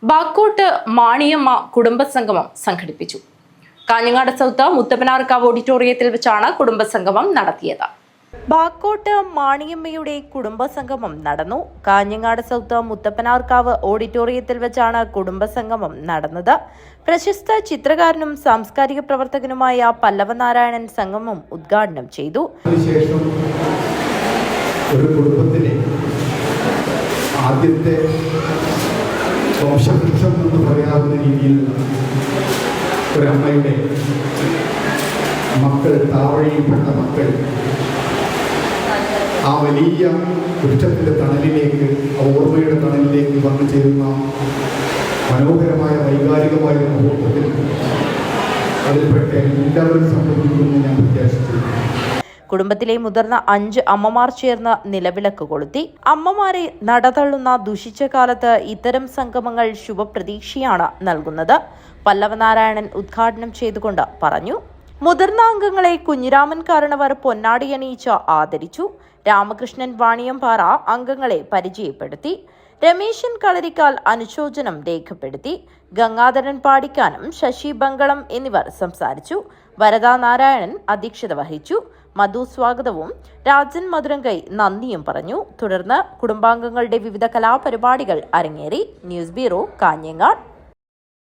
ബാക്കോട്ട് മാണിയമ്മ കുടുംബസംഗമം സംഘടിപ്പിച്ചു. കാഞ്ഞങ്ങാട് സൗത്ത് മുത്തപ്പനാർക്കാവ് ഓഡിറ്റോറിയത്തിൽ വെച്ചാണ് കുടുംബസംഗമം നടത്തിയത്. ബാക്കോട്ട് മാണിയമ്മയുടെ കുടുംബസംഗമം നടന്നു. കാഞ്ഞങ്ങാട് സൗത്ത് മുത്തപ്പനാർക്കാവ് ഓഡിറ്റോറിയത്തിൽ വെച്ചാണ് കുടുംബസംഗമം നടന്നത്. പ്രശസ്ത ചിത്രകാരനും സാംസ്കാരിക പ്രവർത്തകനുമായ പല്ലവനാരായണൻ സംഗമം ഉദ്ഘാടനം ചെയ്തു. ഒരു കുടുംബത്തിലെ ആദ്യത്തെ വംശവൃക്ഷം എന്ന് പറയാവുന്ന രീതിയിൽ ഒരമ്മയുടെ മക്കൾ, താവഴിയിൽപ്പെട്ട മക്കൾ ആ വലിയ വൃക്ഷത്തിൻ്റെ തണലിലേക്ക്, ആ ഓർമ്മയുടെ തണലിലേക്ക് വന്നു ചേരുന്ന മനോഹരമായ വൈകാരികമായ മുഹൂർത്തത്തിൽ അതിൽപ്പെട്ട എല്ലാവരും സംബന്ധിക്കുമെന്ന് ഞാൻ പ്രത്യാശിച്ചു. കുടുംബത്തിലെ മുതിർന്ന 5 അമ്മമാർ ചേർന്ന് നിലവിളക്ക് കൊളുത്തി. അമ്മമാരെ നടതള്ളുന്ന ദുഷിച്ച കാലത്ത് ഇത്തരം സംഗമങ്ങൾ ശുഭപ്രതീക്ഷയാണ് നൽകുന്നത്. പല്ലവനാരായണൻ ഉദ്ഘാടനം ചെയ്തുകൊണ്ട് പറഞ്ഞു. മുതിർന്ന അംഗങ്ങളെ കുഞ്ഞിരാമൻ കാരണവർ പൊന്നാടിയണിയിച്ച് ആദരിച്ചു. രാമകൃഷ്ണൻ വാണിയംപാറ അംഗങ്ങളെ പരിചയപ്പെടുത്തി. രമേശൻ കളരിക്കാൽ അനുശോചനം രേഖപ്പെടുത്തി. ഗംഗാധരൻ പാടിക്കാനും ശശി ബംഗളം എന്നിവർ സംസാരിച്ചു. വരദാ നാരായണൻ അധ്യക്ഷത വഹിച്ചു. മധു സ്വാഗതവും രാജൻ മധുരങ്കൈ നന്ദിയും പറഞ്ഞു. തുടർന്ന് കുടുംബാംഗങ്ങളുടെ വിവിധ കലാപരിപാടികൾ അരങ്ങേറി. News bureau, Kanhangad.